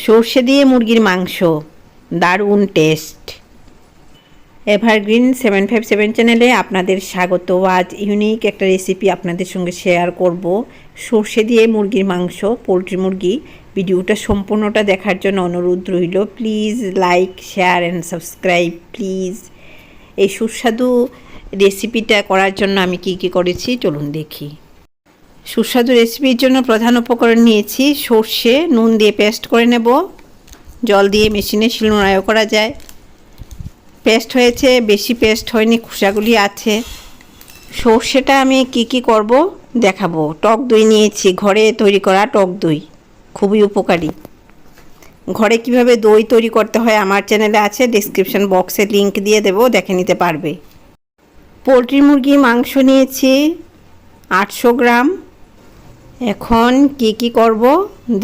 সর্ষে দিয়ে মুরগির মাংস, দারুণ টেস্ট। এভারগ্রিন 757 চ্যানেলে আপনাদের স্বাগত। আজ ইউনিক একটা রেসিপি আপনাদের সঙ্গে শেয়ার করব। সর্ষে দিয়ে মুরগির মাংস, পোলট্রি মুরগি। ভিডিওটা সম্পূর্ণটা দেখার জন্য অনুরোধ রইল। Please like, share and subscribe please. এই সুস্বাদু রেসিপিটা করার জন্য আমি কি করেছি চলুন দেখি। সুস্বাদু রেসিপির জন্য প্রধান উপকরণ নিয়েছি সর্ষে, নুন দিয়ে পেস্ট করে নেব। জল দিয়ে মেশিনে শিলনোড়াও করা যায়। পেস্ট হয়েছে, বেশি পেস্ট হয়নি, খোসাগুলি আছে। সর্ষেটা আমি কি করব দেখাবো। টক দই নিয়েছি, ঘরে তৈরি করা টক দই, খুবই উপকারী। ঘরে কিভাবে দই তৈরি করতে হয় আমার চ্যানেলে আছে, ডেসক্রিপশন বক্সে লিংক দিয়ে দেব, দেখে নিতে পারবে। পোলট্রি মুরগি মাংস নিয়েছি 800 গ্রাম। এখন কি করব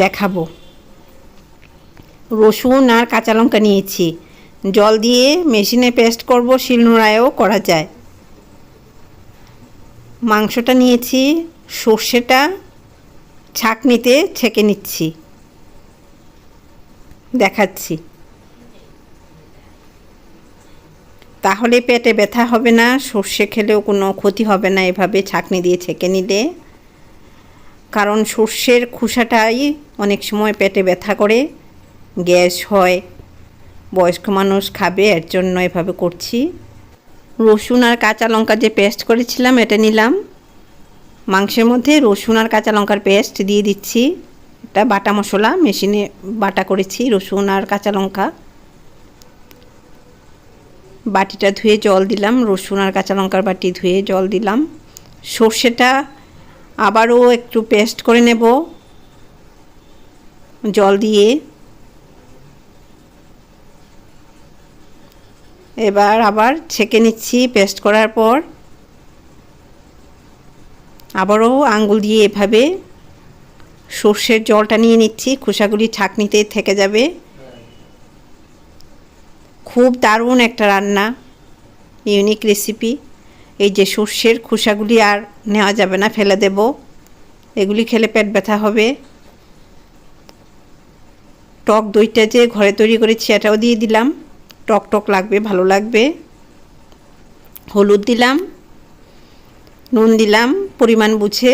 দেখাবো। রসুন আর কাঁচা লঙ্কা নিয়েছি, জল দিয়ে মেশিনে পেস্ট করব, শিলনোড়ায়ও করা যায়। মাংসটা নিয়েছি, সর্ষেটা ছাঁকনিতে ছেঁকে নিচ্ছি, দেখাচ্ছি। তাহলে পেটে ব্যথা হবে না, সর্ষে খেলেও কোনো ক্ষতি হবে না এভাবে ছাঁকনি দিয়ে ছেঁকে নিলে। কারণ সর্ষের খোসাটাই অনেক সময় পেটে ব্যথা করে, গ্যাস হয়, বয়স্ক মানুষ খাবে, এর জন্য এভাবে করছি। রসুন আর কাঁচা লঙ্কা যে পেস্ট করেছিলাম এটা নিলাম। মাংসের মধ্যে রসুন আর কাঁচা লঙ্কার পেস্ট দিয়ে দিচ্ছি। এটা বাটা মশলা, মেশিনে বাটা করেছি রসুন আর কাঁচা লঙ্কা। বাটিটা ধুয়ে জল দিলাম, রসুন আর কাঁচা লঙ্কার বাটি ধুয়ে জল দিলাম। সর্ষেটা আবারও একটু পেস্ট করে নেব জল দিয়ে। এবার আবার ছেঁকে নিচ্ছি পেস্ট করার পর। আবারও আঙ্গুল দিয়ে এভাবে সর্ষের জলটা নিয়ে নিচ্ছি, খোসাগুলি ছাঁকনিতে থেকে যাবে। খুব দারুণ একটা রান্না, ইউনিক রেসিপি। এই যে সর্ষের খোসাগুলি আর নেওয়া যাবে না, ফেলে দেব, এগুলি খেলে পেট ব্যথা হবে। টক দইটা যে ঘরে তৈরি করেছি এটাও দিয়ে দিলাম, টক টক লাগবে, ভালো লাগবে। হলুদ দিলাম, নুন দিলাম পরিমাণ বুঝে।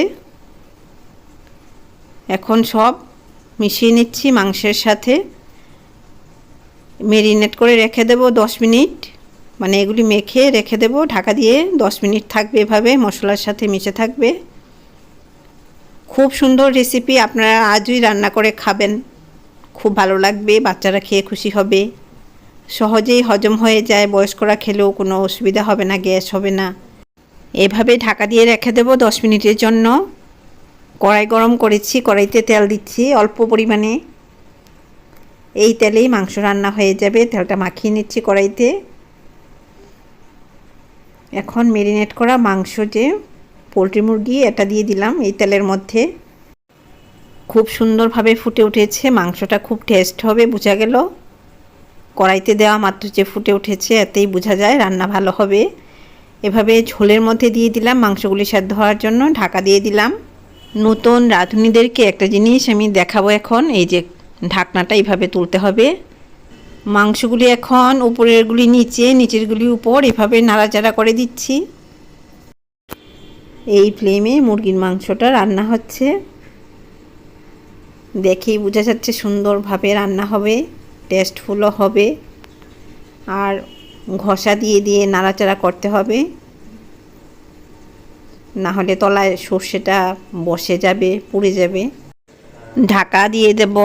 এখন সব মিশিয়ে নিচ্ছি মাংসের সাথে। ম্যারিনেট করে রেখে দেব 10 মিনিট, মানে এগুলি মেখে রেখে দেব, ঢাকা দিয়ে 10 মিনিট থাকবে, এভাবে মশলার সাথে মিশে থাকবে। খুব সুন্দর রেসিপি, আপনারা আজই রান্না করে খাবেন, খুব ভালো লাগবে, বাচ্চারা খেয়ে খুশি হবে। সহজেই হজম হয়ে যায়, বয়স্করা খেলেও কোনো অসুবিধা হবে না, গ্যাস হবে না। এভাবে ঢাকা দিয়ে রেখে দেব 10 মিনিটের জন্য। কড়াই গরম করেছি, কড়াইতে তেল দিচ্ছি অল্প পরিমাণে। এই তেলেই মাংস রান্না হয়ে যাবে, তেলটা মাখিয়ে নিচ্ছি কড়াইতে। এখন ম্যারিনেট করা মাংস, যে পোলট্রি মুরগি, এটা দিয়ে দিলাম এই তেলের মধ্যে। খুব সুন্দরভাবে ফুটে উঠেছে, মাংসটা খুব টেস্ট হবে, বোঝা গেল। কড়াইতে দেওয়া মাত্র যে ফুটে উঠেছে এতেই বোঝা যায় রান্না ভালো হবে। এভাবে ঝোলের মধ্যে দিয়ে দিলাম মাংসগুলি সেদ্ধ হওয়ার জন্য, ঢাকা দিয়ে দিলাম। নতুন রাঁধুনিদেরকে একটা জিনিস আমি দেখাবো এখন। এই যে ঢাকনাটা এইভাবে তুলতে হবে। মাংসগুলি এখন উপরেরগুলি নিচে, নিচেরগুলি উপর, এভাবে নাড়াচাড়া করে দিচ্ছি। এই ফ্লেমে মুরগির মাংসটা রান্না হচ্ছে, দেখেই বোঝা যাচ্ছে সুন্দরভাবে রান্না হবে, টেস্টফুলও হবে। আর ঘষা দিয়ে দিয়ে নাড়াচাড়া করতে হবে, না হলে তলায় সর্ষেটা বসে যাবে, পুড়ে যাবে। ঢাকা দিয়ে দেব।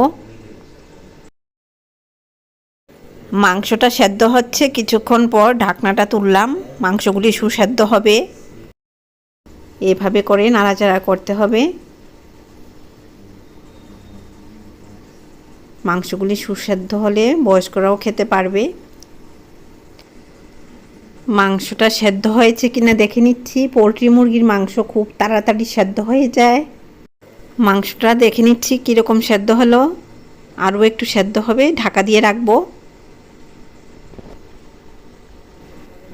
মাংসটা সেদ্ধ হচ্ছে, কিছুক্ষণ পর ঢাকনাটা তুললাম, মাংসগুলি সুসেদ্ধ হবে। এভাবে করে নাড়াচাড়া করতে হবে। মাংসগুলি সুসেদ্ধ হলে বয়স্করাও খেতে পারবে। মাংসটা সেদ্ধ হয়েছে কিনা দেখে নিচ্ছি। পোলট্রি মুরগির মাংস খুব তাড়াতাড়ি সেদ্ধ হয়ে যায়। মাংসটা দেখে নিচ্ছি কীরকম সেদ্ধ হলো, আরও একটু সেদ্ধ হবে, ঢাকা দিয়ে রাখবো।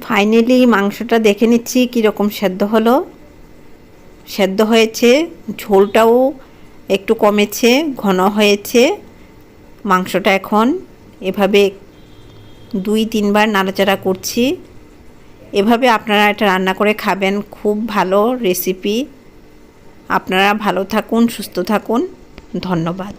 ফাইনালি মাংসটা দেখে নিচ্ছি কীরকম সেদ্ধ হলো। সেদ্ধ হয়েছে, ঝোলটাও একটু কমেছে, ঘন হয়েছে, মাংসটা এখন এভাবে 2-3 বার নাড়াচাড়া করছি। এভাবে আপনারা এটা রান্না করে খাবেন, খুব ভালো রেসিপি। আপনারা ভালো থাকুন, সুস্থ থাকুন, ধন্যবাদ।